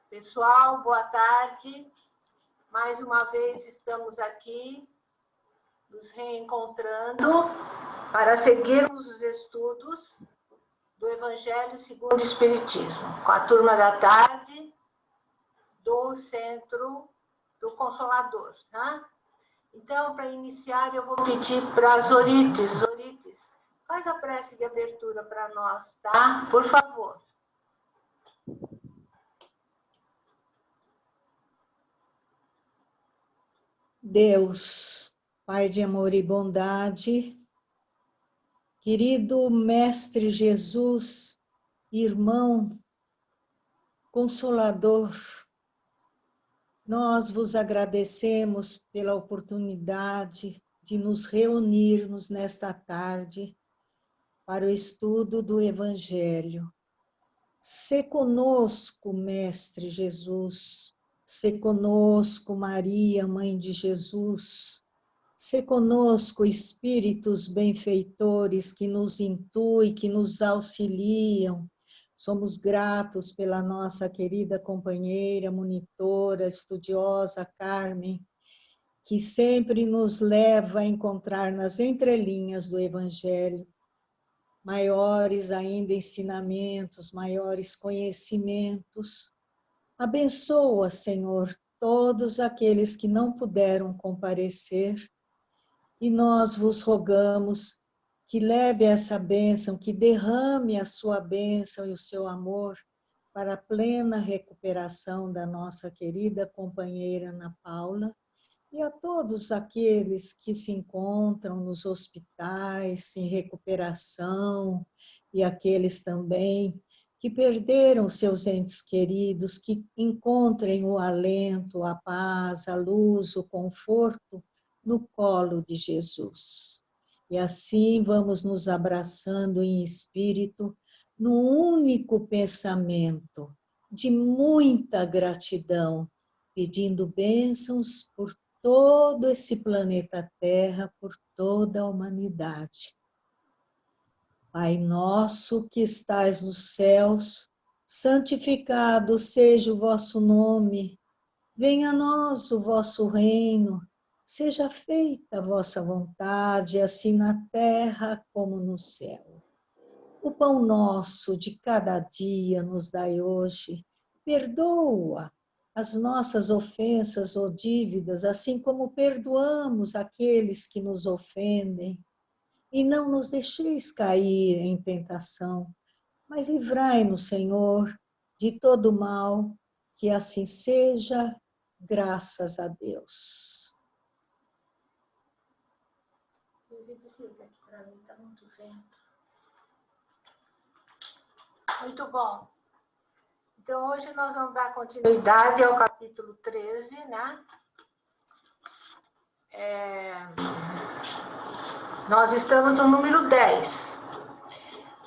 Pessoal, boa tarde. Mais uma vez estamos aqui, nos reencontrando para seguirmos os estudos do Evangelho segundo o Espiritismo, com a turma da tarde do Centro do Consolador, né? Então, para iniciar, eu vou pedir para Zorites, faz a prece de abertura para nós, tá? Por favor. Deus, Pai de amor e bondade, querido Mestre Jesus, irmão, Consolador, nós vos agradecemos pela oportunidade de nos reunirmos nesta tarde para o estudo do Evangelho. Sê conosco, Mestre Jesus, sê conosco, Maria, Mãe de Jesus, sê conosco, Espíritos benfeitores que nos intuem, que nos auxiliam. Somos gratos pela nossa querida companheira, monitora, estudiosa, Carmen, que sempre nos leva a encontrar nas entrelinhas do Evangelho maiores ainda ensinamentos, maiores conhecimentos. Abençoa, Senhor, todos aqueles que não puderam comparecer, e nós vos rogamos que leve essa bênção, que derrame a sua bênção e o seu amor para a plena recuperação da nossa querida companheira Ana Paula e a todos aqueles que se encontram nos hospitais em recuperação e aqueles também que perderam seus entes queridos, que encontrem o alento, a paz, a luz, o conforto no colo de Jesus. E assim vamos nos abraçando em espírito, num único pensamento de muita gratidão, pedindo bênçãos por todo esse planeta Terra, por toda a humanidade. Pai nosso que estais nos céus, santificado seja o vosso nome, venha a nós o vosso reino, seja feita a vossa vontade, assim na terra como no céu. O pão nosso de cada dia nos dai hoje, perdoa as nossas ofensas ou dívidas, assim como perdoamos aqueles que nos ofendem. E não nos deixeis cair em tentação, mas livrai-nos, Senhor, de todo mal, que assim seja, graças a Deus. Muito bom. Então, hoje nós vamos dar continuidade ao capítulo 13, né? Nós estamos no número 10.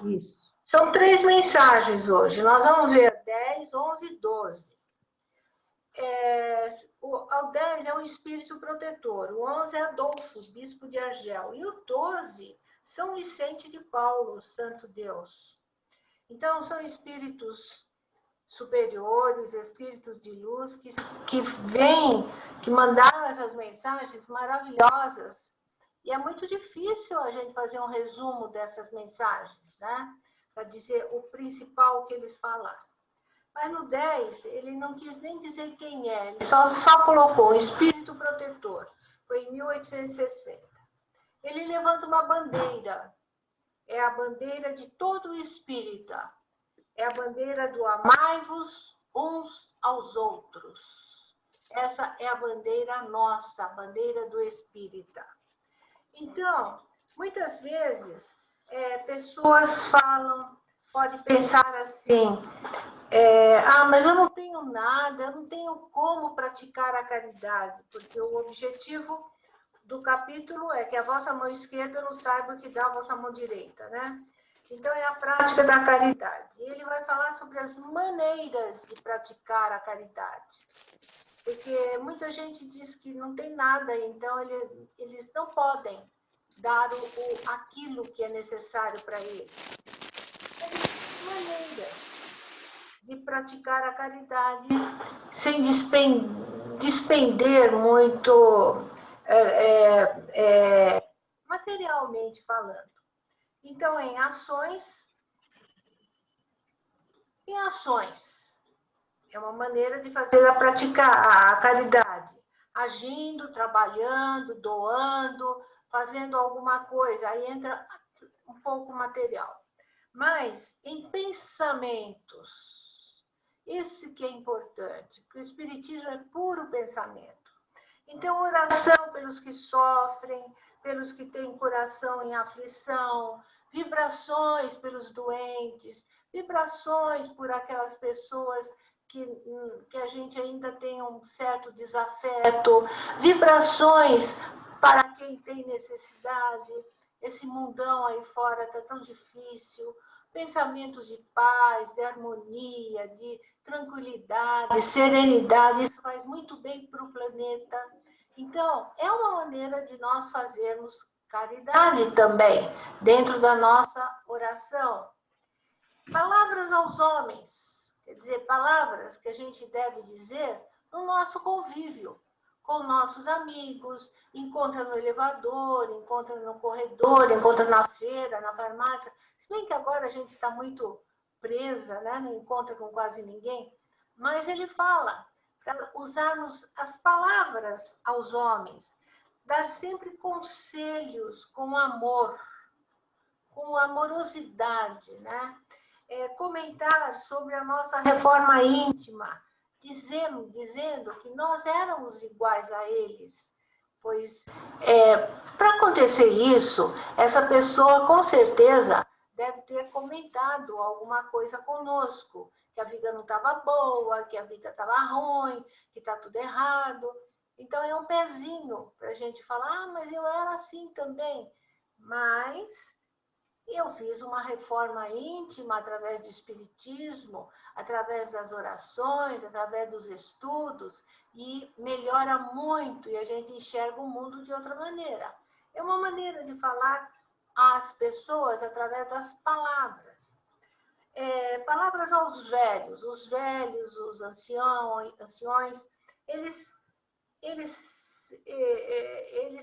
Isso. São 3 mensagens hoje. Nós vamos ver 10, 11 e 12. O 10 é o espírito protetor, o 11 é Adolfo, bispo de Argel, e o 12, São Vicente de Paulo, santo Deus. Então, são espíritos superiores, espíritos de luz, que vêm, que mandaram essas mensagens maravilhosas. E é muito difícil a gente fazer um resumo dessas mensagens, né? Para dizer o principal que eles falaram. Mas no 10, ele não quis nem dizer quem é, ele só colocou espírito protetor. Foi em 1860. Ele levanta uma bandeira. É a bandeira de todo espírita. É a bandeira do amai-vos uns aos outros. Essa é a bandeira nossa, a bandeira do espírita. Então, muitas vezes, pessoas falam, pode pensar assim, mas eu não tenho nada, eu não tenho como praticar a caridade, porque o objetivo do capítulo é que a vossa mão esquerda não saiba o que dá a vossa mão direita, né? Então, é a prática da caridade. E ele vai falar sobre as maneiras de praticar a caridade. Porque muita gente diz que não tem nada, então eles não podem dar aquilo que é necessário para eles. Existem maneiras de praticar a caridade sem despender muito materialmente falando. Então, em ações, é uma maneira de fazer a praticar a caridade, agindo, trabalhando, doando, fazendo alguma coisa, aí entra um pouco material. Mas em pensamentos, esse que é importante, que o Espiritismo é puro pensamento. Então, oração pelos que sofrem, pelos que têm coração em aflição, vibrações pelos doentes, vibrações por aquelas pessoas que a gente ainda tem um certo desafeto, vibrações para quem tem necessidade. Esse mundão aí fora está tão difícil. Pensamentos de paz, de harmonia, de tranquilidade, de serenidade, isso faz muito bem para o planeta. Então, é uma maneira de nós fazermos caridade também, dentro da nossa oração. Palavras aos homens, quer dizer, palavras que a gente deve dizer no nosso convívio, com nossos amigos, encontra no elevador, encontra no corredor, encontra na feira, na farmácia. Se bem que agora a gente está muito presa, né? Não encontra com quase ninguém, mas ele fala para usarmos as palavras aos homens, dar sempre conselhos com amor, com amorosidade, né? Comentar sobre a nossa reforma íntima, dizendo que nós éramos iguais a eles, pois para acontecer isso, essa pessoa com certeza deve ter comentado alguma coisa conosco, que a vida não estava boa, que a vida estava ruim, que está tudo errado. Então é um pezinho para a gente falar, mas eu era assim também, mas eu fiz uma reforma íntima através do Espiritismo, através das orações, através dos estudos, e melhora muito, e a gente enxerga o mundo de outra maneira. É uma maneira de falar às pessoas através das palavras. Palavras aos velhos. Os velhos, os anciões, eles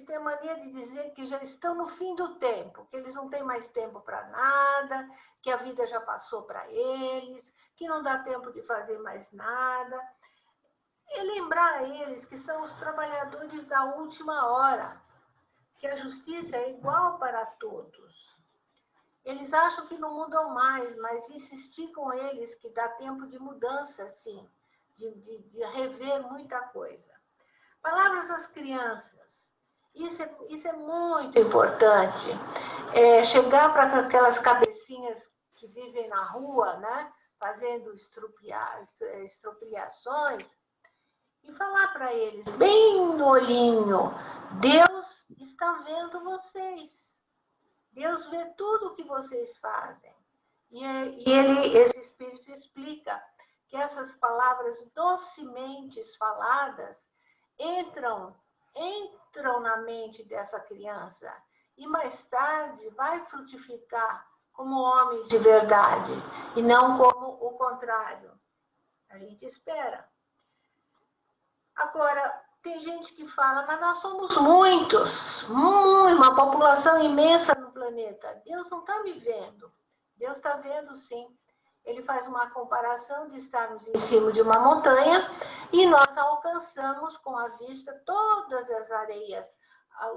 têm a mania de dizer que já estão no fim do tempo, que eles não têm mais tempo para nada, que a vida já passou para eles, que não dá tempo de fazer mais nada. E lembrar a eles que são os trabalhadores da última hora, que a justiça é igual para todos. Eles acham que não mudam mais, mas insistir com eles que dá tempo de mudança, sim, de rever muita coisa. Palavras às crianças. Isso é muito importante. Chegar para aquelas cabecinhas que vivem na rua, né, fazendo expropriações, e falar para eles, bem no olhinho, Deus está vendo vocês. Deus vê tudo o que vocês fazem. E esse Espírito explica que essas palavras docemente faladas entram na mente dessa criança e mais tarde vai frutificar como homens de verdade e não como o contrário. A gente espera. Agora, tem gente que fala, mas nós somos muitos, uma população imensa no planeta. Deus não está me vendo. Deus está vendo, sim. Ele faz uma comparação de estarmos em cima de uma montanha e nós alcançamos com a vista todas as areias,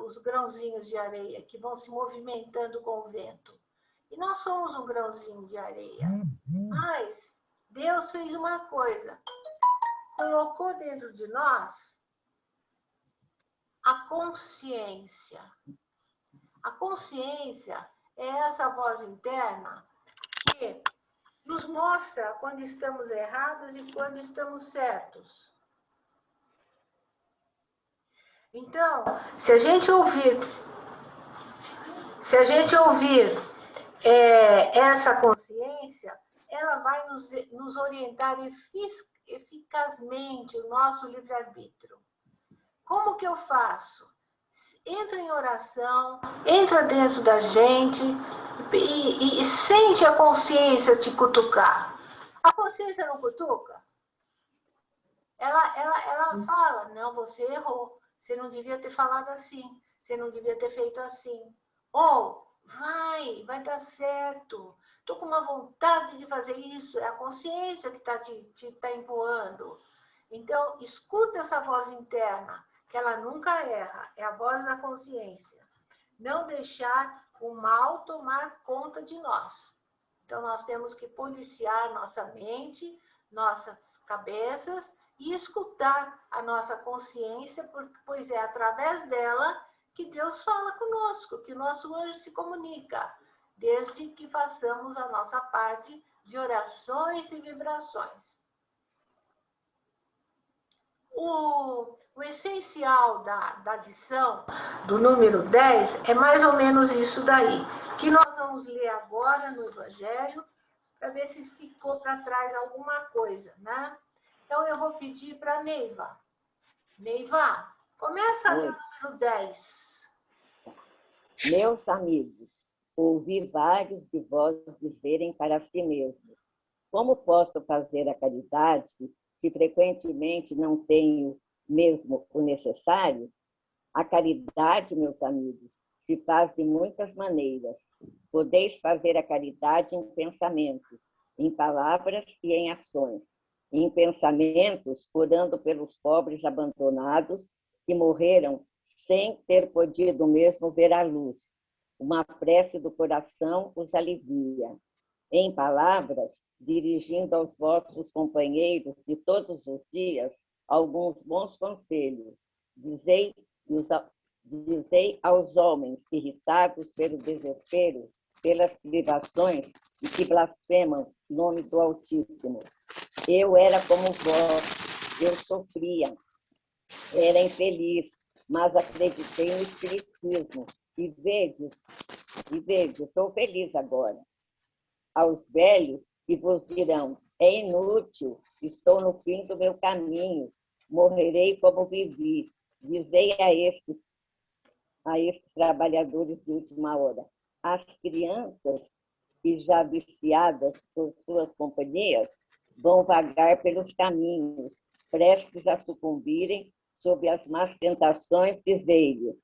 os grãozinhos de areia que vão se movimentando com o vento. E nós somos um grãozinho de areia. Mas Deus fez uma coisa. Colocou dentro de nós a consciência. A consciência é essa voz interna que nos mostra quando estamos errados e quando estamos certos. Então, se a gente ouvir essa consciência, ela vai nos orientar eficazmente o nosso livre-arbítrio. Como que eu faço? Entra em oração, entra dentro da gente e sente a consciência te cutucar. A consciência não cutuca? Ela fala, não, você errou, você não devia ter falado assim, você não devia ter feito assim. Ou, vai dar certo, estou com uma vontade de fazer isso, é a consciência que está te tá empurrando. Então, escuta essa voz interna, que ela nunca erra, é a voz da consciência. Não deixar o mal tomar conta de nós. Então, nós temos que policiar nossa mente, nossas cabeças e escutar a nossa consciência, pois é através dela que Deus fala conosco, que o nosso anjo se comunica, desde que façamos a nossa parte de orações e vibrações. O essencial da lição do número 10 é mais ou menos isso daí, que nós vamos ler agora no Evangelho, para ver se ficou para trás alguma coisa, né? Então, eu vou pedir para a Neiva. Neiva, começa no número 10. Meus amigos, ouvi vários de vós dizerem para si mesmos: como posso fazer a caridade se frequentemente não tenho mesmo o necessário? A caridade, meus amigos, se faz de muitas maneiras. Podeis fazer a caridade em pensamentos, em palavras e em ações. Em pensamentos, orando pelos pobres abandonados que morreram sem ter podido mesmo ver a luz. Uma prece do coração os alivia. Em palavras, dirigindo aos vossos companheiros de todos os dias alguns bons conselhos. Dizei aos homens irritados pelo desespero, pelas privações e que blasfemam o nome do Altíssimo: eu era como vós, eu sofria, era infeliz, mas acreditei no Espiritismo e vede, sou feliz agora. Aos velhos que vos dirão: é inútil, estou no fim do meu caminho, morrerei como vivi. Dizei a estes trabalhadores de última hora: as crianças que já viciadas por suas companhias vão vagar pelos caminhos, prestes a sucumbirem sob as más tentações, dizei-lhes: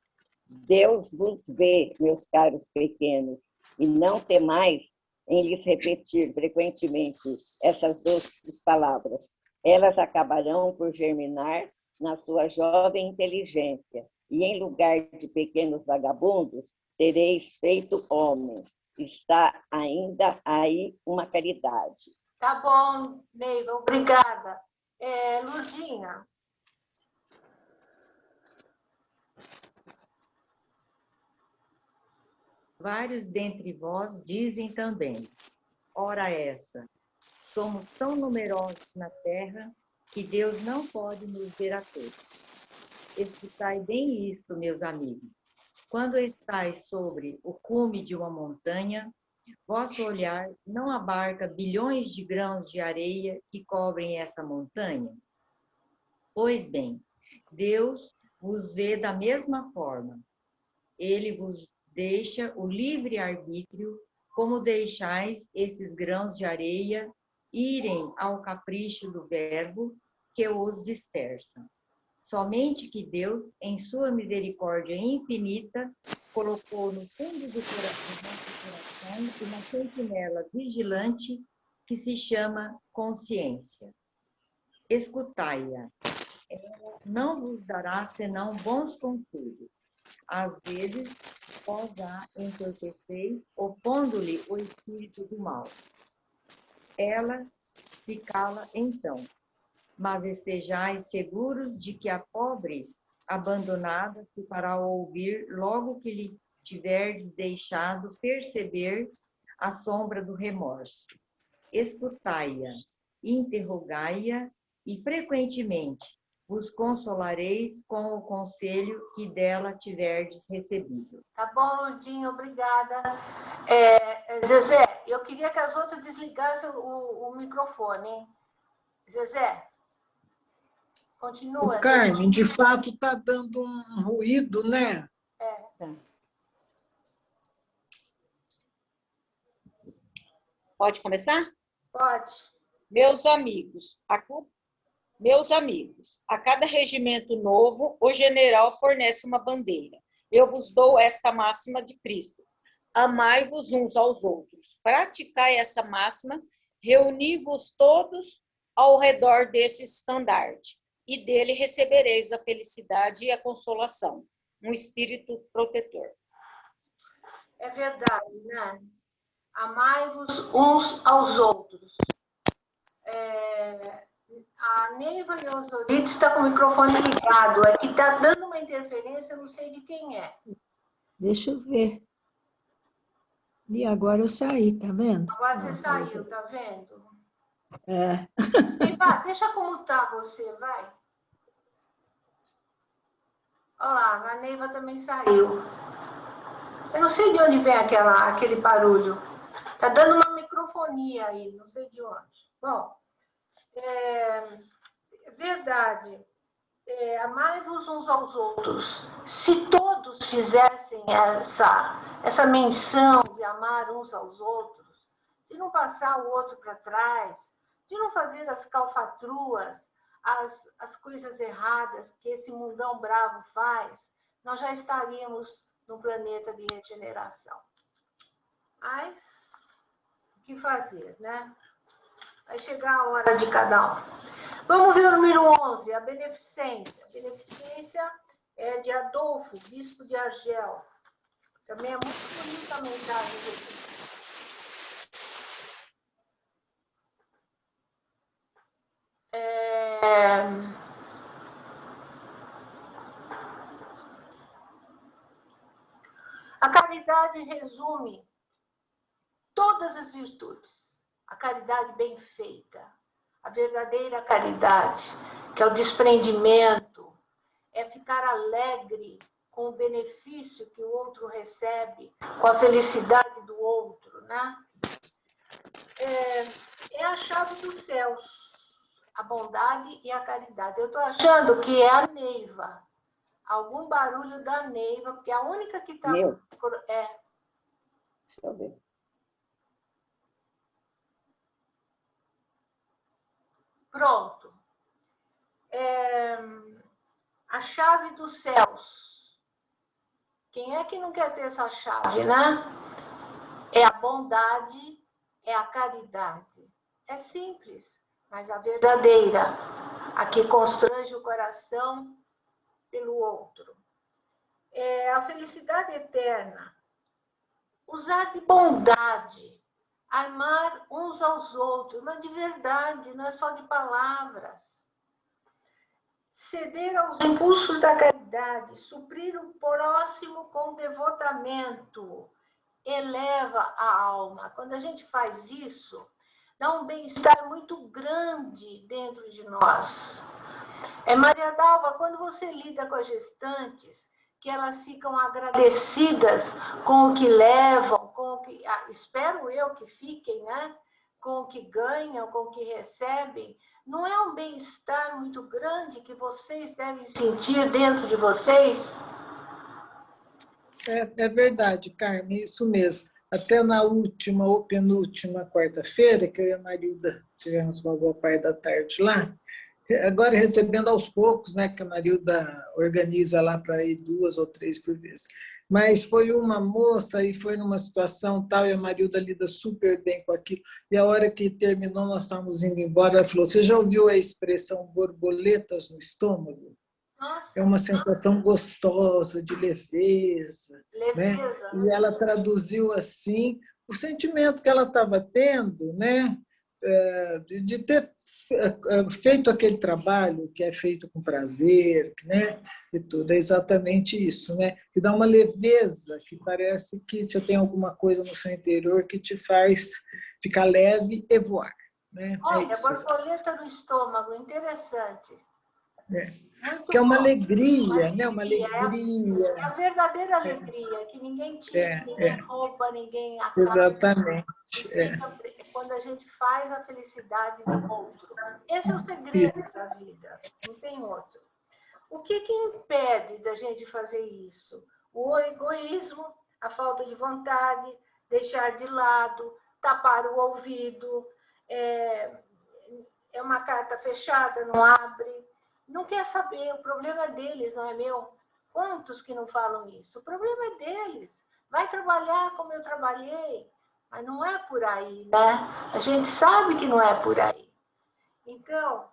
Deus vos vê, meus caros pequenos, e não temais em lhes repetir frequentemente essas doces palavras. Elas acabarão por germinar na sua jovem inteligência, e em lugar de pequenos vagabundos, tereis feito homens. Está ainda aí uma caridade. Tá bom, Neiva, obrigada. Lurdinha. Vários dentre vós dizem também: ora essa, somos tão numerosos na terra que Deus não pode nos ver a todos. Escutai bem isto, meus amigos. Quando estais sobre o cume de uma montanha, vosso olhar não abarca bilhões de grãos de areia que cobrem essa montanha? Pois bem, Deus vos vê da mesma forma. Ele vos deixa o livre-arbítrio, como deixais esses grãos de areia irem ao capricho do verbo que os dispersa. Somente que Deus, em sua misericórdia infinita, colocou no fundo do coração uma sentinela vigilante que se chama consciência. Escutai-a. Ela não vos dará senão bons conselhos. Às vezes, vós-a entorpeceis, opondo-lhe o espírito do mal. Ela se cala então, mas estejais seguros de que a pobre abandonada se fará ouvir logo que lhe tiverdes deixado perceber a sombra do remorso. Escutai-a, interrogai-a e frequentemente vos consolareis com o conselho que dela tiverdes recebido. Tá bom, Lurdinha, obrigada. Zezé, eu queria que as outras desligassem o microfone, hein? Zezé, continua. O Carmen, de fato, está dando um ruído, né? Pode começar? Pode. Meus amigos, a cada regimento novo, o general fornece uma bandeira. Eu vos dou esta máxima de Cristo. Amai-vos uns aos outros. Praticai essa máxima, reuni-vos todos ao redor desse estandarte, e dele recebereis a felicidade e a consolação, um espírito protetor. É verdade, né? Amai-vos uns aos outros. A Neiva e Osorides está com o microfone ligado. Aqui está dando uma interferência, eu não sei de quem é. Deixa eu ver. E agora eu saí, tá vendo? Agora você saiu, tá vendo? É. Neiva, deixa como tá você, vai. Olha lá, a Neiva também saiu. Eu não sei de onde vem aquele barulho. Tá dando uma microfonia aí, não sei de onde. Bom, verdade. Amai-vos uns aos outros. Se todos fizessem essa menção de amar uns aos outros, de não passar o outro para trás, de não fazer as calfatruas, as coisas erradas que esse mundão bravo faz, nós já estaríamos num planeta de regeneração. Mas, o que fazer, né? Vai chegar a hora de cada um. Vamos ver o número 11, a beneficência. A beneficência é de Adolfo, bispo de Argel. Também é muito bonita a mensagem dele. A caridade resume todas as virtudes. A caridade bem feita, a verdadeira caridade, que é o desprendimento, é ficar alegre com o benefício que o outro recebe, com a felicidade do outro, né? É a chave dos céus, a bondade e a caridade. Eu estou achando que é a Neiva, algum barulho da Neiva, porque a única que está... Meu? É. Deixa eu ver. Pronto. A chave dos céus. Quem é que não quer ter essa chave, né? É a bondade, é a caridade. É simples, mas a verdadeira. A que constrange o coração pelo outro. É a felicidade eterna. Usar de bondade. Amar uns aos outros, mas de verdade, não é só de palavras. Ceder aos impulsos da caridade, suprir o próximo com devotamento, eleva a alma. Quando a gente faz isso, dá um bem-estar muito grande dentro de nós. Maria Dalva, quando você lida com as gestantes, que elas ficam agradecidas com o que levam, com o que, espero eu que fiquem, né? Com o que ganham, com o que recebem, não é um bem-estar muito grande que vocês devem sentir dentro de vocês? É verdade, Carmen, isso mesmo. Até na última ou penúltima quarta-feira, que eu e a Marilda tivemos uma boa parte da tarde lá, agora recebendo aos poucos, né, que a Marilda organiza lá para ir 2 ou 3 por vez. Mas foi uma moça e foi numa situação tal, e a Marilda lida super bem com aquilo. E a hora que terminou, nós estávamos indo embora, ela falou, você já ouviu a expressão borboletas no estômago? Nossa. É uma sensação gostosa, de leveza. Né? Leveza. E ela traduziu assim o sentimento que ela estava tendo, né? De ter feito aquele trabalho que é feito com prazer, né? E tudo, é exatamente isso, né? Que dá uma leveza, que parece que você tem alguma coisa no seu interior que te faz ficar leve e voar. Né? Olha, isso, borboleta no estômago, interessante. Que é uma bom. alegria, né? Uma alegria. É a verdadeira alegria, que ninguém tira, ninguém rouba, ninguém acaba. Exatamente. Quando a gente faz a felicidade do outro. Esse é o segredo da vida, não tem outro. O que impede da gente fazer isso? O egoísmo, a falta de vontade, deixar de lado, tapar o ouvido, é uma carta fechada, não abre, não quer saber, o problema é deles, não é meu. Quantos que não falam isso? O problema é deles. Vai trabalhar como eu trabalhei, mas não é por aí, né? A gente sabe que não é por aí. Então,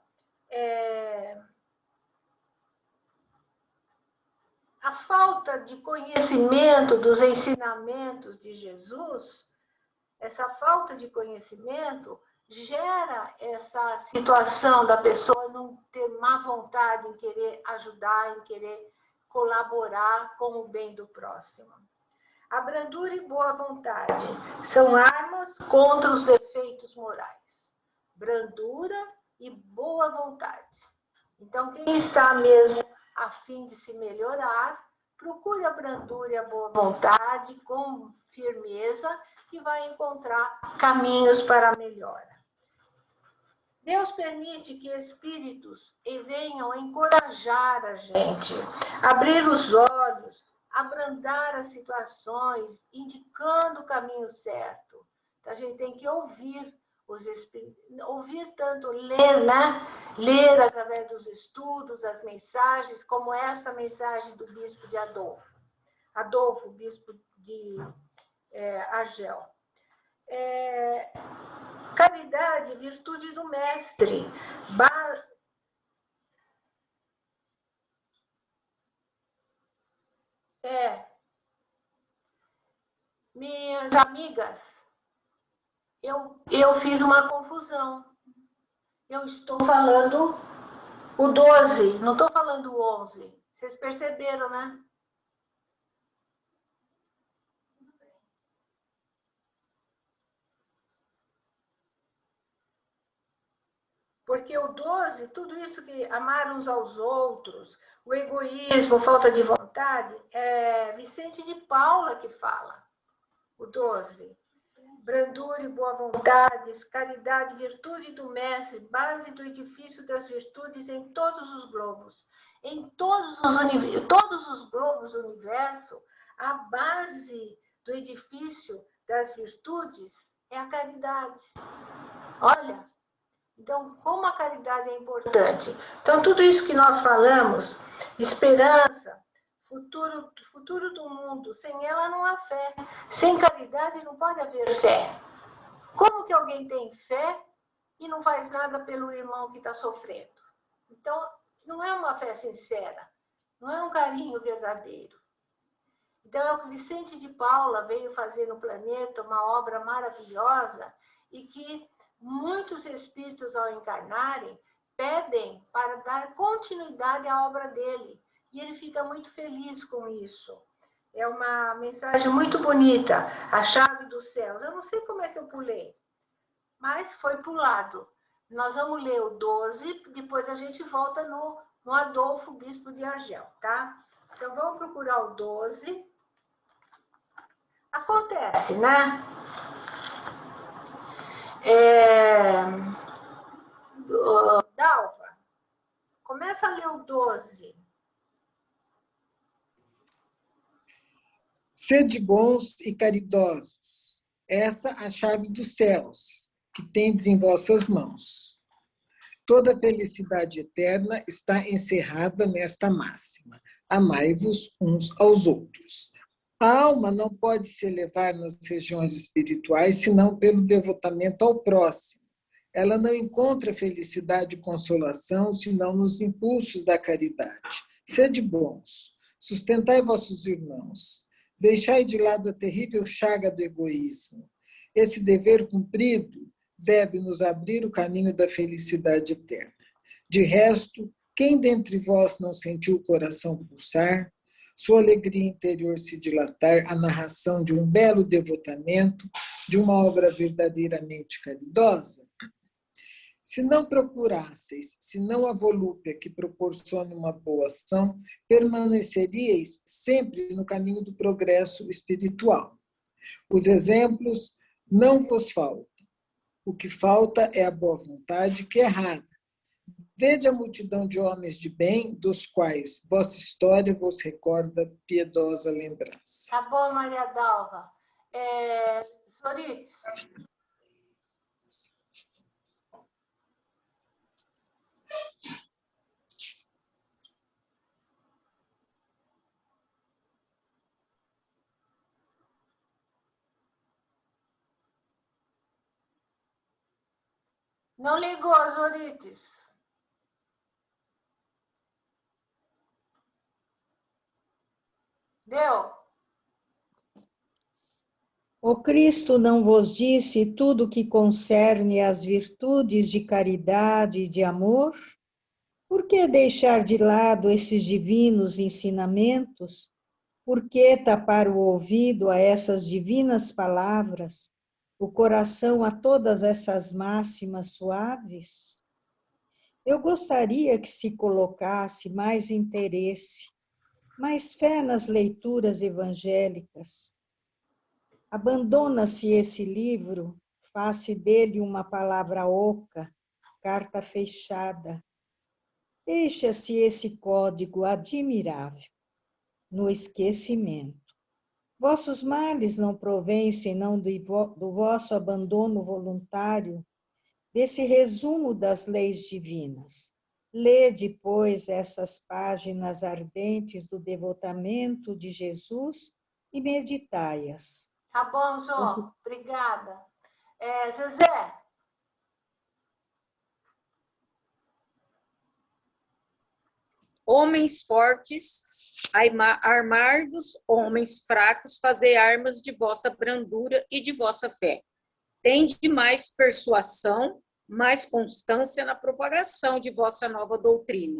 a falta de conhecimento dos ensinamentos de Jesus, essa falta de conhecimento gera essa situação da pessoa não ter má vontade em querer ajudar, em querer colaborar com o bem do próximo. A brandura e boa vontade são armas contra os defeitos morais. Brandura e boa vontade. Então, quem está mesmo a fim de se melhorar, procure a brandura e a boa vontade com firmeza e vai encontrar caminhos para a melhora. Deus permite que espíritos venham encorajar a gente, abrir os olhos, abrandar as situações, indicando o caminho certo. A gente tem que ouvir os espíritos, ouvir tanto, ler, né? Ler através dos estudos, as mensagens, como esta mensagem do bispo de Adolfo, bispo de Argel. Caridade, virtude do mestre. Minhas amigas, eu fiz uma confusão. Eu estou falando o 12, não estou falando o 11. Vocês perceberam, né? Porque o 12, tudo isso que amar uns aos outros, o egoísmo, falta de vontade, é Vicente de Paula que fala. O 12. Brandura e boa vontade, caridade, virtude do mestre, base do edifício das virtudes em todos os globos. Em todos os globos do universo, a base do edifício das virtudes é a caridade. Olha, então, como a caridade é importante. Então, tudo isso que nós falamos, esperança, futuro do mundo, sem ela não há fé. Sem caridade não pode haver fé. Como que alguém tem fé e não faz nada pelo irmão que está sofrendo? Então, não é uma fé sincera, não é um carinho verdadeiro. Então, é o que Vicente de Paula veio fazer no planeta, uma obra maravilhosa, e que muitos espíritos, ao encarnarem, pedem para dar continuidade à obra dele. E ele fica muito feliz com isso. É uma mensagem muito bonita, a chave dos céus. Eu não sei como é que eu pulei, mas foi pulado. Nós vamos ler o 12, depois a gente volta no Adolfo, bispo de Argel, tá? Então, vamos procurar o 12. Acontece, né? Dalva, começa a ler o 12. Sede bons e caridosos, essa a chave dos céus, que tendes em vossas mãos. Toda a felicidade eterna está encerrada nesta máxima. Amai-vos uns aos outros. A alma não pode se elevar nas regiões espirituais senão pelo devotamento ao próximo. Ela não encontra felicidade e consolação senão nos impulsos da caridade. Sede bons, sustentai vossos irmãos, deixai de lado a terrível chaga do egoísmo. Esse dever cumprido deve nos abrir o caminho da felicidade eterna. De resto, quem dentre vós não sentiu o coração pulsar, sua alegria interior se dilatar, a narração de um belo devotamento, de uma obra verdadeiramente caridosa? Se não procurasseis, se não a volúpia que proporcione uma boa ação, permaneceríeis sempre no caminho do progresso espiritual. Os exemplos não vos faltam. O que falta é a boa vontade, que é rara. Vede a multidão de homens de bem, dos quais vossa história vos recorda piedosa lembrança. Tá bom, Maria Dalva. Sorites. Não ligou, Zorites. Deu? O Cristo não vos disse tudo que concerne às virtudes de caridade e de amor? Por que deixar de lado esses divinos ensinamentos? Por que tapar o ouvido a essas divinas palavras, o coração a todas essas máximas suaves? Eu gostaria que se colocasse mais interesse, mais fé nas leituras evangélicas. Abandona-se esse livro, faz-se dele uma palavra oca, carta fechada. Deixa-se esse código admirável no esquecimento. Vossos males não provêm senão do vosso abandono voluntário desse resumo das leis divinas. Lede, pois, essas páginas ardentes do devotamento de Jesus e meditai-as. Tá bom, Zô. Obrigada. Zezé. Homens fortes, armar-vos, homens fracos, fazei armas de vossa brandura e de vossa fé. Tende mais persuasão, mais constância na propagação de vossa nova doutrina.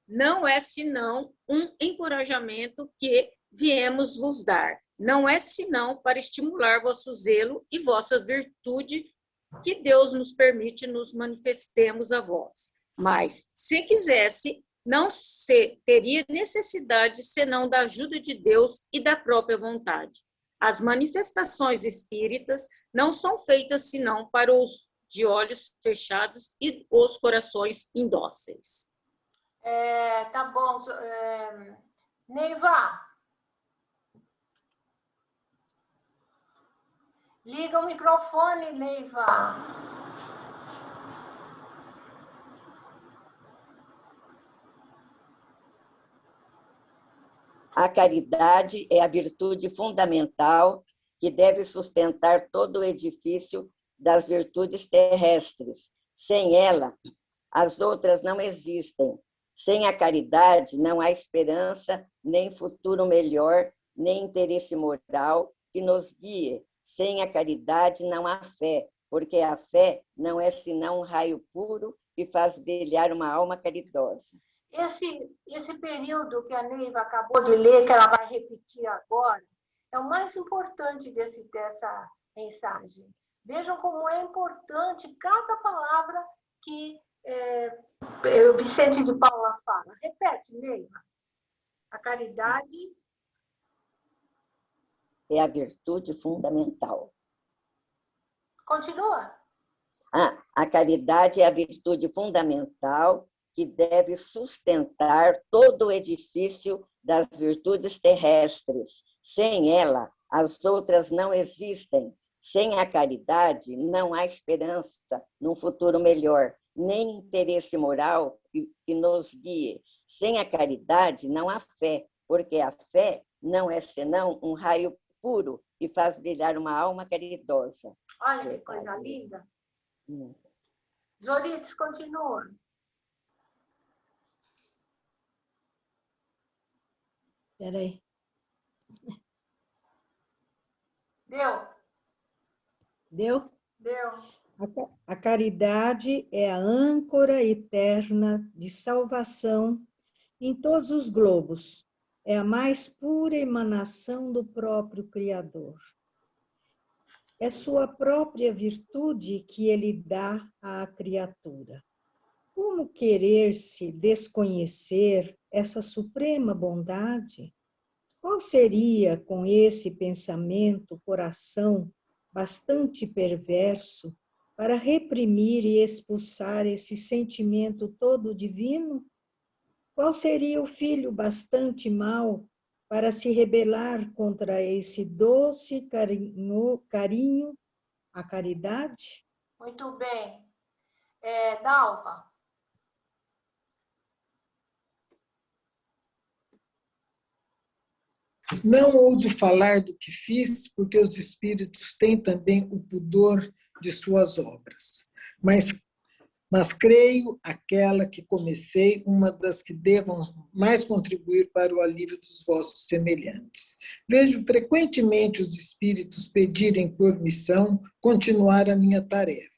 Não é senão um encorajamento que viemos vos dar. Não é senão para estimular vosso zelo e vossa virtude que Deus nos permite nos manifestemos a vós. Mas, se quisesse, não teria necessidade senão da ajuda de Deus e da própria vontade. As manifestações espíritas não são feitas senão para os de olhos fechados e os corações indóceis. Tá bom. Neiva. Liga o microfone, Neiva. A caridade é a virtude fundamental que deve sustentar todo o edifício das virtudes terrestres. Sem ela, as outras não existem. Sem a caridade, não há esperança, nem futuro melhor, nem interesse moral que nos guie. Sem a caridade, não há fé, porque a fé não é senão um raio puro que faz brilhar uma alma caridosa. Esse período que a Neiva acabou de ler, que ela vai repetir agora, é o mais importante dessa mensagem. Vejam como é importante cada palavra que o Vicente de Paula fala. Repete, Neiva. A caridade é a virtude fundamental. Continua. A caridade é a virtude fundamental que deve sustentar todo o edifício das virtudes terrestres. Sem ela, as outras não existem. Sem a caridade, não há esperança num futuro melhor, nem interesse moral que nos guie. Sem a caridade, não há fé, porque a fé não é senão um raio puro que faz brilhar uma alma caridosa. Olha que coisa linda. Zorites, continua. Espera aí. Deu? Deu? Deu. A caridade é a âncora eterna de salvação em todos os globos. É a mais pura emanação do próprio Criador. É sua própria virtude que ele dá à criatura. Como querer-se desconhecer essa suprema bondade? Qual seria, com esse pensamento, coração bastante perverso, para reprimir e expulsar esse sentimento todo divino? Qual seria o filho bastante mau para se rebelar contra esse doce carinho, a caridade? Muito bem. Dalva. Não ouso falar do que fiz, porque os espíritos têm também o pudor de suas obras. Mas mas creio aquela que comecei, uma das que devam mais contribuir para o alívio dos vossos semelhantes. Vejo frequentemente os espíritos pedirem por missão continuar a minha tarefa.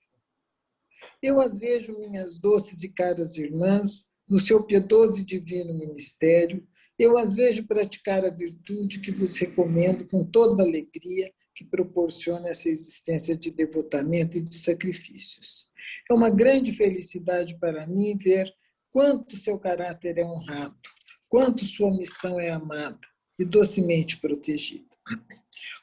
Eu as vejo, minhas doces e caras irmãs, no seu piedoso e divino ministério, eu as vejo praticar a virtude que vos recomendo com toda a alegria que proporciona essa existência de devotamento e de sacrifícios. É uma grande felicidade para mim ver quanto seu caráter é honrado, quanto sua missão é amada e docemente protegida.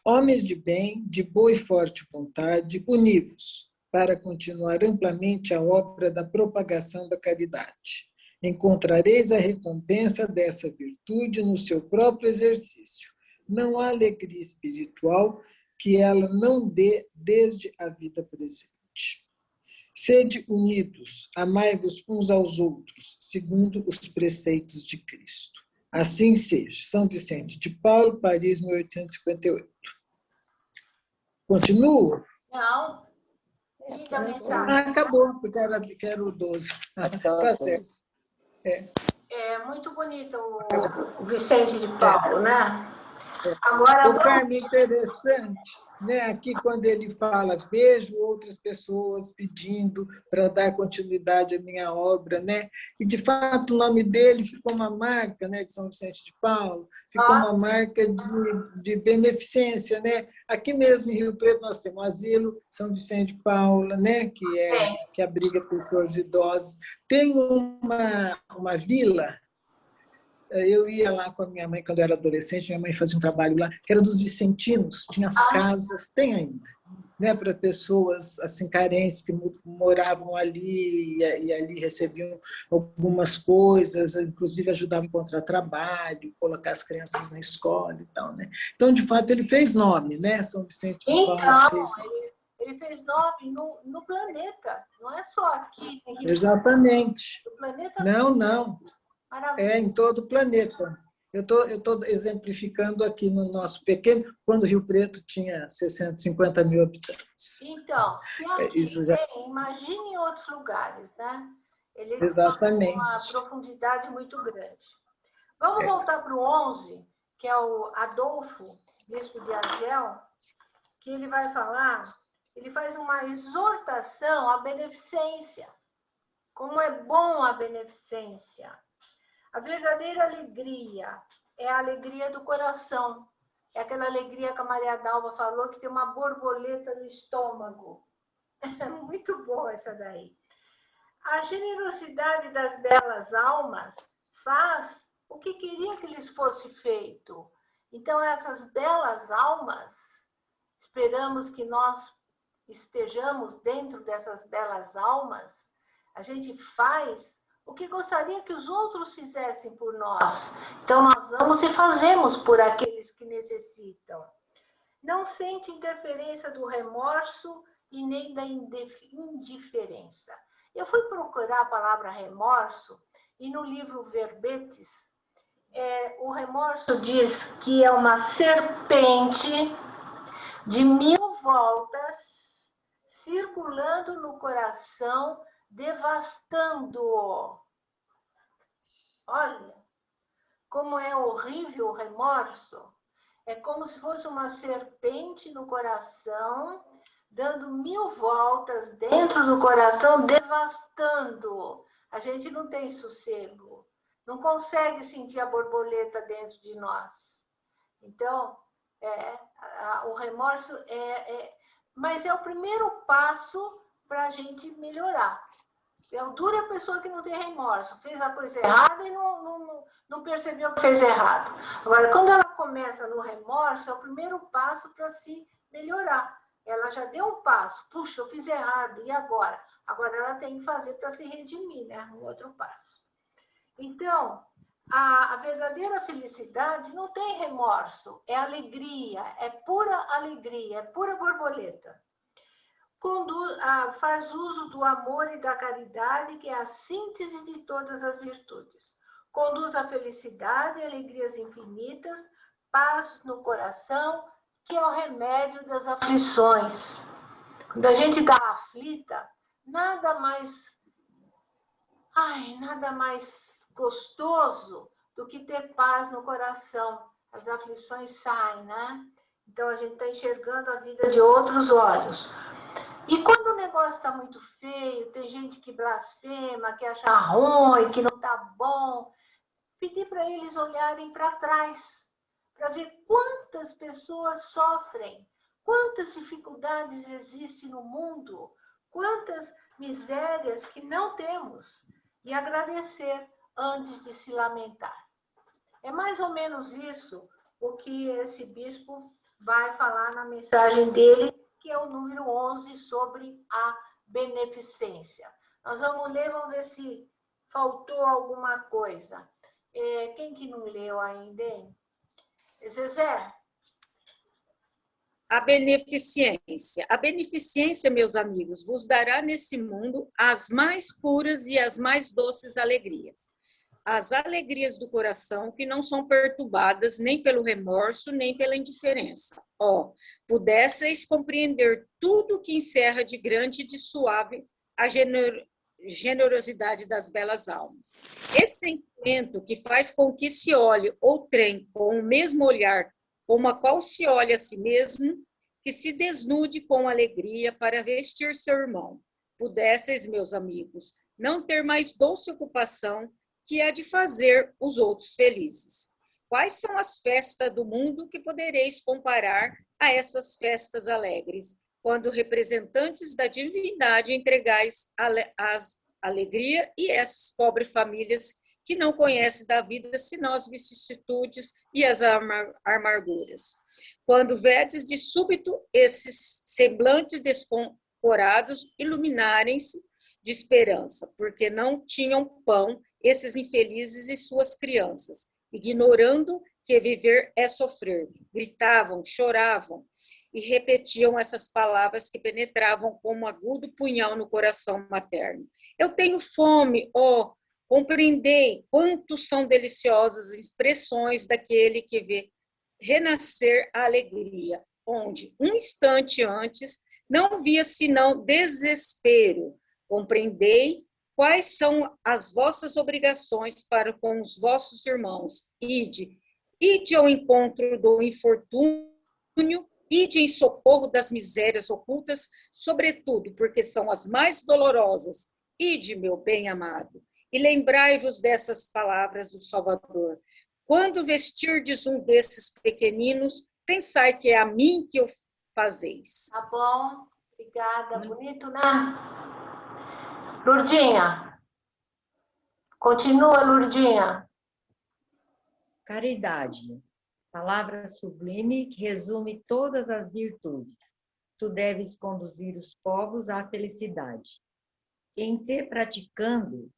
Homens de bem, de boa e forte vontade, univos para continuar amplamente a obra da propagação da caridade. Encontrareis a recompensa dessa virtude no seu próprio exercício. Não há alegria espiritual que ela não dê desde a vida presente. Sede unidos, amai-vos uns aos outros, segundo os preceitos de Cristo. Assim seja. São Vicente de Paulo, Paris, 1858. Continuo? Não. Liga a mensagem. Acabou, porque era o 12. Tá certo. É muito bonito o Vicente de Paulo, né? Agora, O Carme, interessante, né? Aqui quando ele fala, vejo outras pessoas pedindo para dar continuidade à minha obra, né? E, de fato, o nome dele ficou uma marca, né, de São Vicente de Paulo, ficou uma marca de beneficência, né? Aqui mesmo em Rio Preto nós temos o Asilo São Vicente de Paulo, né? Que abriga pessoas idosas. Tem uma vila. Eu ia lá com a minha mãe quando eu era adolescente, minha mãe fazia um trabalho lá, que era dos vicentinos, tinha as casas, tem ainda, né, para pessoas assim carentes que moravam ali e ali recebiam algumas coisas, inclusive ajudavam a encontrar trabalho, colocar as crianças na escola e tal, né? Então, de fato, ele fez nome, né? São Vicente de Paulo fez nome. Ele fez nome no planeta, não é só aqui. Exatamente. No planeta. Não. Maravilha. Em todo o planeta. Eu estou exemplificando aqui no nosso pequeno, quando Rio Preto tinha 650 mil habitantes. Então, se aqui tem, imagine em outros lugares, né? Ele tem uma profundidade muito grande. Vamos voltar para o 11, que é o Adolfo, bispo de Argel, que ele vai falar, ele faz uma exortação à beneficência. Como é bom a beneficência. A verdadeira alegria é a alegria do coração. É aquela alegria que a Maria Dalva falou, que tem uma borboleta no estômago. É muito boa essa daí. A generosidade das belas almas faz o que queria que lhes fosse feito. Então, essas belas almas, esperamos que nós estejamos dentro dessas belas almas, a gente faz o que gostaria que os outros fizessem por nós. Então, nós vamos e fazemos por aqueles que necessitam. Não sente interferência do remorso e nem da indiferença. Eu fui procurar a palavra remorso e no livro Verbetes, o remorso diz que é uma serpente de 1000 voltas circulando no coração, devastando-o. Olha, como é horrível o remorso. É como se fosse uma serpente no coração, dando 1000 voltas dentro do coração, devastando-o. A gente não tem sossego, não consegue sentir a borboleta dentro de nós. Então, o remorso mas é o primeiro passo para a gente melhorar. É o duro a pessoa que não tem remorso, fez a coisa errada e não percebeu que fez errado. Agora, quando ela começa no remorso, é o primeiro passo para se melhorar. Ela já deu um passo, puxa, eu fiz errado, e agora? Agora ela tem que fazer para se redimir, né? Um outro passo. Então, a verdadeira felicidade não tem remorso, é alegria, é pura borboleta. Faz uso do amor e da caridade, que é a síntese de todas as virtudes. Conduz à felicidade e alegrias infinitas, paz no coração, que é o remédio das aflições. Quando a gente está aflita, nada mais Ai, nada mais gostoso do que ter paz no coração. As aflições saem, né? Então a gente está enxergando a vida de outros olhos. E quando o negócio está muito feio, tem gente que blasfema, que acha ruim, que não está bom, pedir para eles olharem para trás, para ver quantas pessoas sofrem, quantas dificuldades existem no mundo, quantas misérias que não temos, e agradecer antes de se lamentar. É mais ou menos isso o que esse bispo vai falar na mensagem dele, que é o número 11, sobre a beneficência. Nós vamos ler, vamos ver se faltou alguma coisa. Quem que não leu ainda, hein? Zezé? A beneficência. A beneficência, meus amigos, vos dará nesse mundo as mais puras e as mais doces alegrias. As alegrias do coração que não são perturbadas nem pelo remorso, nem pela indiferença. Pudesseis compreender tudo que encerra de grande e de suave a generosidade das belas almas. Esse sentimento que faz com que se olhe outrem com o mesmo olhar como a qual se olha a si mesmo, que se desnude com alegria para vestir seu irmão. Pudesseis, meus amigos, não ter mais doce ocupação que é de fazer os outros felizes. Quais são as festas do mundo que podereis comparar a essas festas alegres, quando representantes da divindade entregais a alegria e essas pobres famílias que não conhecem da vida senão as vicissitudes e as amarguras? Quando vedes de súbito esses semblantes descorados iluminarem-se de esperança, porque não tinham pão esses infelizes e suas crianças, ignorando que viver é sofrer, gritavam, choravam e repetiam essas palavras que penetravam como um agudo punhal no coração materno. Eu tenho fome, compreendei quanto são deliciosas as expressões daquele que vê renascer a alegria, onde um instante antes não via senão desespero. Compreendei quais são as vossas obrigações para com os vossos irmãos. Ide ao encontro do infortúnio, ide em socorro das misérias ocultas, sobretudo porque são as mais dolorosas. Ide, meu bem-amado, e lembrai-vos dessas palavras do Salvador. Quando vestirdes um desses pequeninos, pensai que é a mim que o fazeis. Tá bom, obrigada. Bonito, né? Lurdinha. Continua, Lurdinha. Caridade, palavra sublime que resume todas as virtudes. Tu deves conduzir os povos à felicidade. Em te praticando,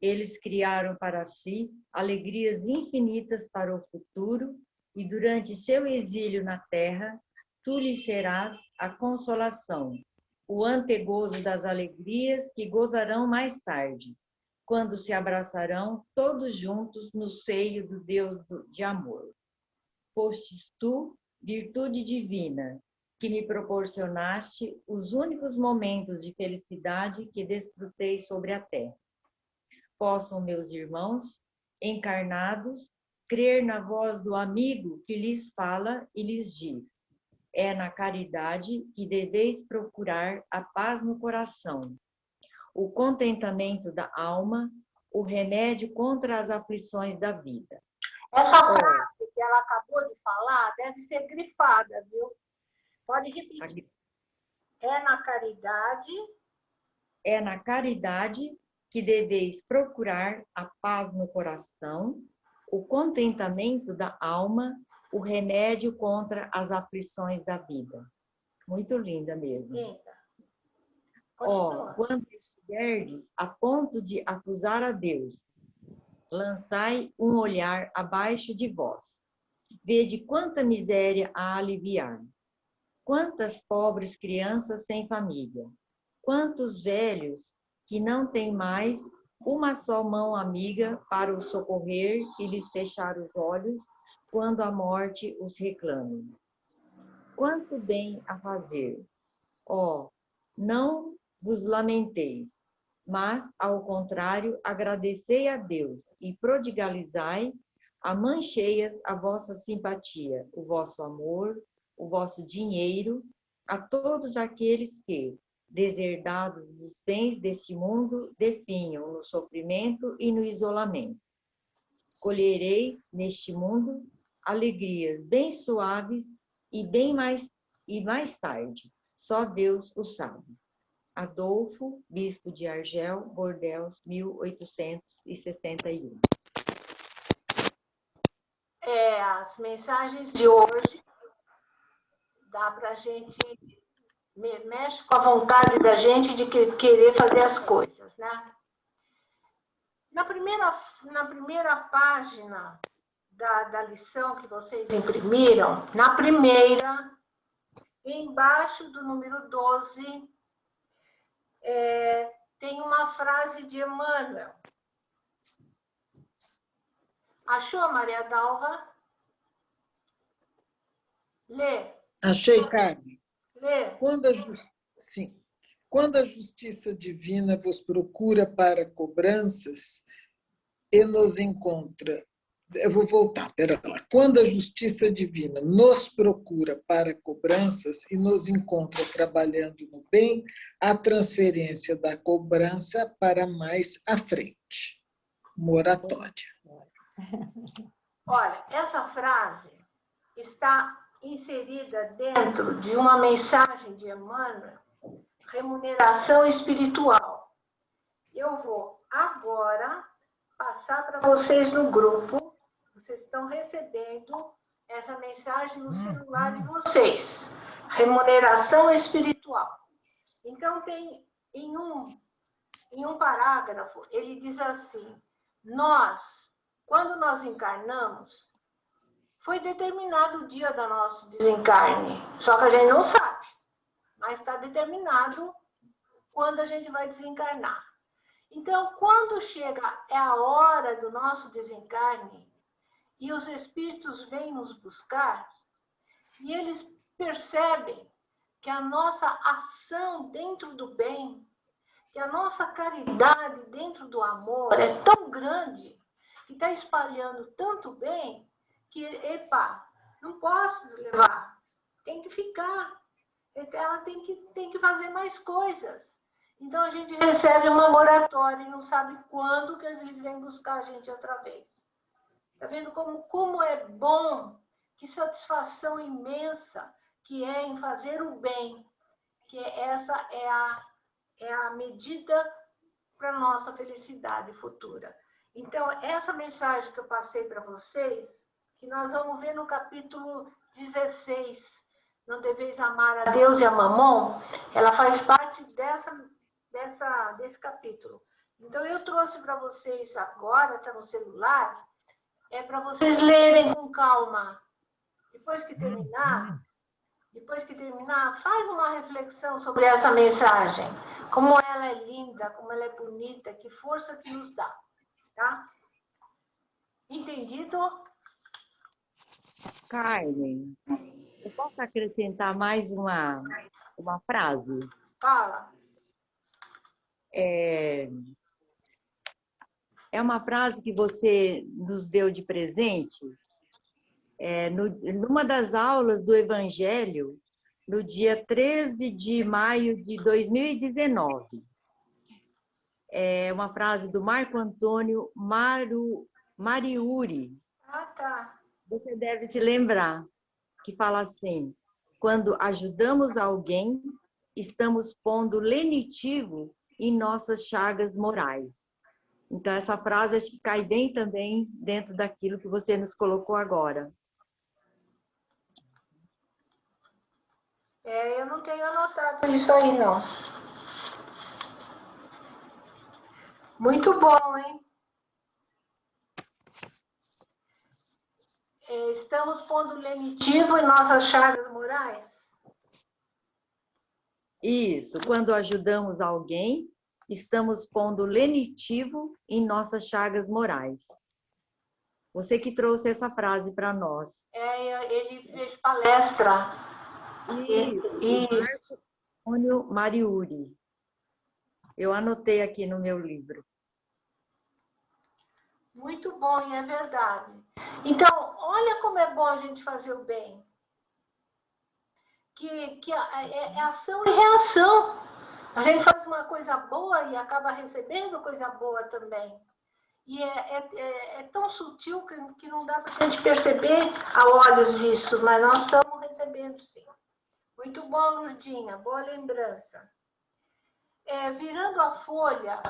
eles criaram para si alegrias infinitas para o futuro e durante seu exílio na terra, tu lhes serás a consolação, o antegozo das alegrias que gozarão mais tarde, quando se abraçarão todos juntos no seio do Deus de amor. Fostes tu, virtude divina, que me proporcionaste os únicos momentos de felicidade que desfrutei sobre a terra. Possam meus irmãos, encarnados, crer na voz do amigo que lhes fala e lhes diz: é na caridade que deveis procurar a paz no coração, o contentamento da alma, o remédio contra as aflições da vida. Essa frase que ela acabou de falar deve ser grifada, viu? Pode repetir. É na caridade. É na caridade que deveis procurar a paz no coração, o contentamento da alma, o remédio contra as aflições da vida. Muito linda mesmo. Linda. Quando estiverdes a ponto de acusar a Deus, lançai um olhar abaixo de vós. Vede quanta miséria a aliviar. Quantas pobres crianças sem família. Quantos velhos que não têm mais uma só mão amiga para os socorrer e lhes fechar os olhos quando a morte os reclame. Quanto bem a fazer! Não vos lamenteis. mas, ao contrário, agradecei a Deus e prodigalizai a mãos cheias a vossa simpatia, o vosso amor, o vosso dinheiro, a todos aqueles que, deserdados dos bens deste mundo, definham no sofrimento e no isolamento. Colhereis, neste mundo, alegrias bem suaves e mais tarde. Só Deus o sabe. Adolfo, bispo de Argel, Bordeaux, 1861. As mensagens de hoje dá para a gente, mexe com a vontade da gente de querer fazer as coisas, né? Na primeira página da lição que vocês imprimiram, na primeira, embaixo do número 12, tem uma frase de Emmanuel. Achou, Maria Dalva? Lê. Achei, Carmen. Lê. Quando a justiça divina vos procura para cobranças e nos encontra... Eu vou voltar, pera lá. Quando a justiça divina nos procura para cobranças e nos encontra trabalhando no bem, a transferência da cobrança para mais à frente. Moratória. Olha, essa frase está inserida dentro de uma mensagem de Emmanuel, remuneração espiritual. Eu vou agora passar para vocês no grupo. Vocês estão recebendo essa mensagem no celular de vocês. Remuneração espiritual. Então, tem em um parágrafo, ele diz assim: quando nós encarnamos, foi determinado o dia do nosso desencarne. Só que a gente não sabe, mas está determinado quando a gente vai desencarnar. Então, quando chega a hora do nosso desencarne, e os espíritos vêm nos buscar, e eles percebem que a nossa ação dentro do bem, que a nossa caridade dentro do amor é tão grande, que está espalhando tanto bem, que, não posso levar, tem que ficar, ela tem que fazer mais coisas. Então, a gente recebe uma moratória e não sabe quando que eles vêm buscar a gente outra vez. Está vendo como é bom, que satisfação imensa que é em fazer o bem, que essa é a medida para a nossa felicidade futura. Então, essa mensagem que eu passei para vocês, que nós vamos ver no capítulo 16, Não Deveis Amar a Deus e a Mamon, ela faz parte desse capítulo. Então, eu trouxe para vocês agora, está no celular, para vocês lerem com calma. Depois que terminar, faz uma reflexão sobre essa mensagem. Como ela é linda, como ela é bonita, que força que nos dá. Tá? Entendido? Carmen, eu posso acrescentar mais uma frase? Fala. É uma frase que você nos deu de presente numa das aulas do Evangelho, no dia 13 de maio de 2019. É uma frase do Marco Antônio Mariuri. Ah, tá. Você deve se lembrar, que fala assim: quando ajudamos alguém, estamos pondo lenitivo em nossas chagas morais. Então, essa frase acho que cai bem também dentro daquilo que você nos colocou agora. Eu não tenho anotado isso aí, não. Muito bom, hein? Estamos pondo lenitivo em nossas chagas morais? Isso, quando ajudamos alguém, estamos pondo lenitivo em nossas chagas morais. Você que trouxe essa frase para nós. Ele fez palestra. Isso. Marco Antônio Mariuri. Eu anotei aqui no meu livro. Muito bom, e é verdade. Então, olha como é bom a gente fazer o bem. Que é ação e reação. A gente faz uma coisa boa e acaba recebendo coisa boa também. E é tão sutil que não dá para a gente perceber a olhos vistos, mas nós estamos recebendo sim. Muito bom, Lurdinha, boa lembrança. Virando a folha,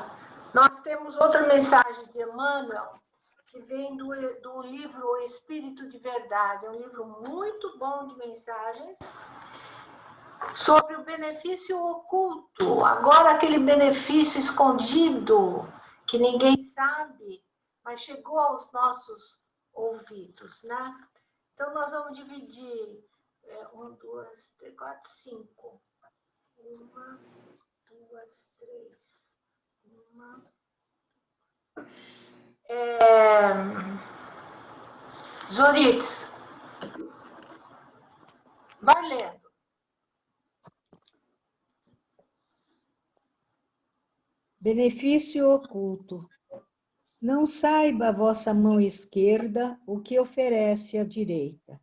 nós temos outra mensagem de Emmanuel, que vem do livro O Espírito de Verdade. É um livro muito bom de mensagens sobre o benefício oculto. Agora, aquele benefício escondido, que ninguém sabe, mas chegou aos nossos ouvidos, né? Então, nós vamos dividir 1, 2, 3, 4, 5. 1, 2, 3. Zoritz, vai lendo. Benefício oculto. Não saiba a vossa mão esquerda o que oferece a direita.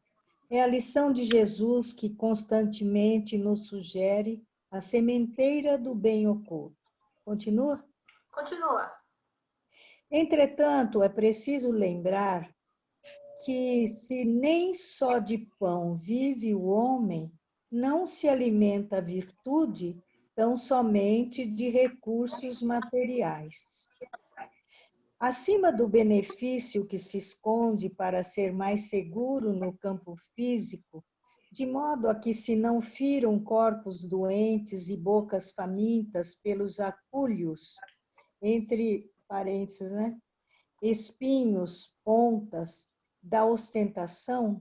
É a lição de Jesus que constantemente nos sugere a sementeira do bem oculto. Continua? Continua. Entretanto, é preciso lembrar que se nem só de pão vive o homem, não se alimenta a virtude tão somente de recursos materiais. Acima do benefício que se esconde para ser mais seguro no campo físico, de modo a que se não firam corpos doentes e bocas famintas pelos acúlios, entre parênteses, né? Espinhos, pontas, da ostentação,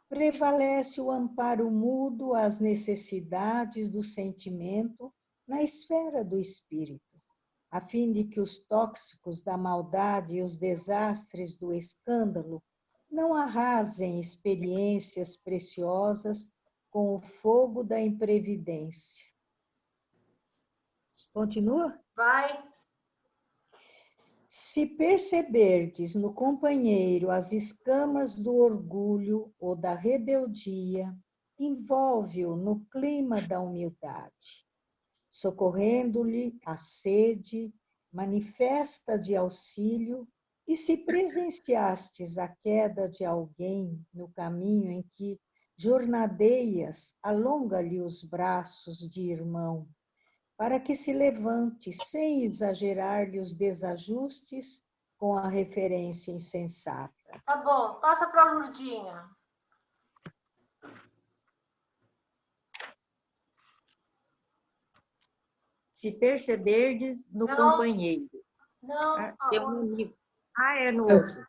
prevalece o amparo mútuo às necessidades do sentimento na esfera do espírito, a fim de que os tóxicos da maldade e os desastres do escândalo não arrasem experiências preciosas com o fogo da imprevidência. Continua? Vai. Se perceberdes no companheiro as escamas do orgulho ou da rebeldia, envolve-o no clima da humildade, socorrendo-lhe a sede manifesta de auxílio, e se presenciastes a queda de alguém no caminho em que jornadeias, alonga-lhe os braços de irmão, para que se levante sem exagerar-lhe os desajustes com a referência insensata. Tá bom, passa para a Lurdinha. Se perceberdes no companheiro. Não, Seu amigo. É no outro.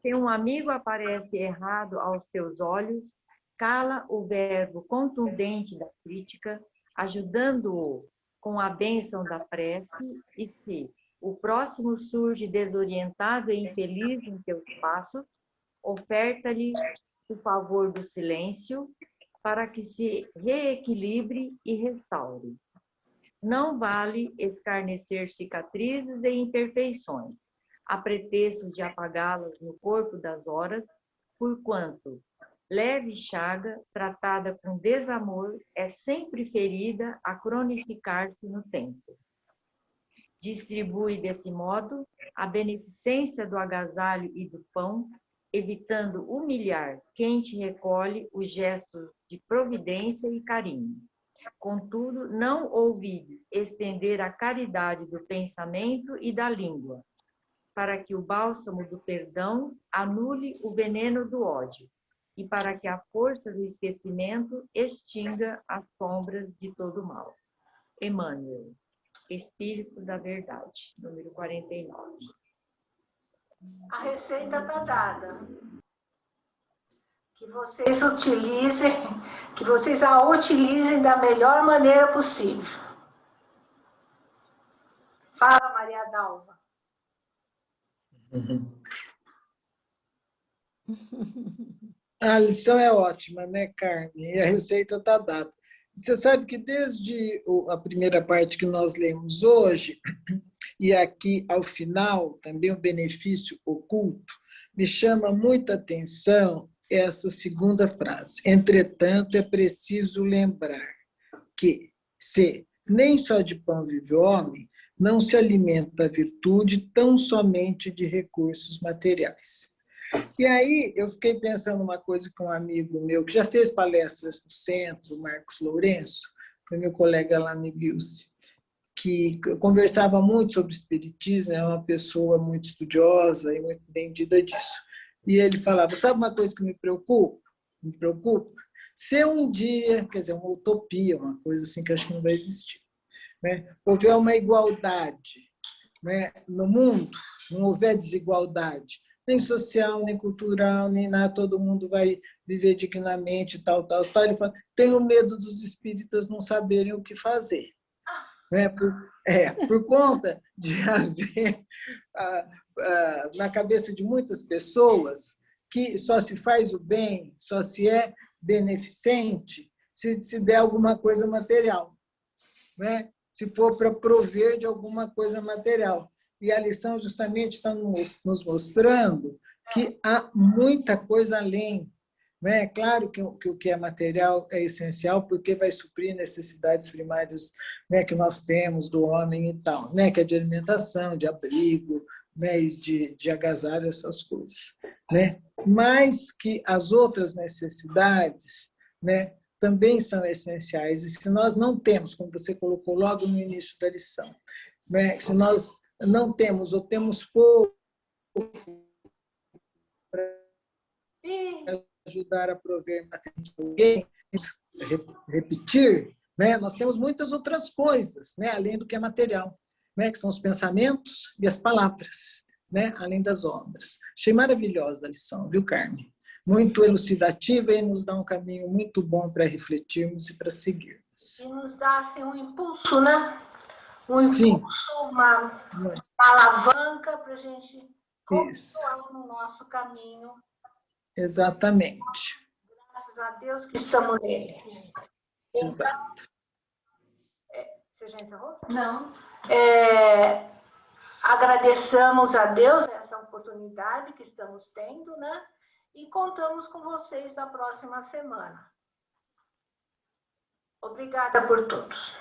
Se um amigo aparece errado aos teus olhos, cala o verbo contundente da crítica, ajudando-o com a bênção da prece, e se o próximo surge desorientado e infeliz em teus passos, oferta-lhe o favor do silêncio para que se reequilibre e restaure. Não vale escarnecer cicatrizes e imperfeições, a pretexto de apagá-las no corpo das horas, porquanto leve chaga, tratada com desamor, é sempre ferida a cronificar-se no tempo. Distribui desse modo a beneficência do agasalho e do pão, evitando humilhar quem te recolhe os gestos de providência e carinho. Contudo, não ouvides estender a caridade do pensamento e da língua, para que o bálsamo do perdão anule o veneno do ódio, e para que a força do esquecimento extinga as sombras de todo mal. Emmanuel, Espírito da Verdade, número 49. a receita está dada. Que vocês a utilizem da melhor maneira possível. Fala, Maria Dalva. A lição é ótima, né, Carmen? E a receita está dada. Você sabe que desde a primeira parte que nós lemos hoje, e aqui ao final, também o benefício oculto, me chama muita atenção essa segunda frase. Entretanto, é preciso lembrar que, se nem só de pão vive o homem, não se alimenta a virtude tão somente de recursos materiais. E aí eu fiquei pensando uma coisa com um amigo meu, que já fez palestras no centro, Marcos Lourenço, foi meu colega lá no Ibilce, que conversava muito sobre espiritismo, é uma pessoa muito estudiosa e muito entendida disso. E ele falava, sabe uma coisa que me preocupa? Me preocupa? Se um dia, quer dizer, uma utopia, uma coisa assim que acho que não vai existir, né? Houver uma igualdade, né, no mundo, não houver desigualdade, nem social, nem cultural, nem nada, todo mundo vai viver dignamente, tal. Ele fala, tenho medo dos espíritas não saberem o que fazer. Né? Por conta de haver na cabeça de muitas pessoas que só se faz o bem, só se é beneficente se der alguma coisa material, né? Se for para prover de alguma coisa material. E a lição justamente está nos mostrando que há muita coisa além. Né? Claro que o que é material é essencial, porque vai suprir necessidades primárias, né, que nós temos do homem e tal, né, que é de alimentação, de abrigo, né, e de agasalho, essas coisas. Né? Mas que as outras necessidades, né, também são essenciais. E se nós não temos, como você colocou logo no início da lição, né, se nós não temos ou temos pouco para ajudar a prover material de alguém, repetir, né, nós temos muitas outras coisas, né, além do que é material, né, que são os pensamentos e as palavras, né, além das obras. Achei maravilhosa a lição, viu, Carmen? Muito elucidativa e nos dá um caminho muito bom para refletirmos e para seguirmos. E nos dá assim, um impulso, né? Um impulso, Sim. uma alavanca para a gente continuar no nosso caminho. Exatamente. Graças a Deus que estamos nele. Então, exato. Você já encerrou? Não. Agradeçamos a Deus essa oportunidade que estamos tendo, né? E contamos com vocês na próxima semana. Obrigada por todos.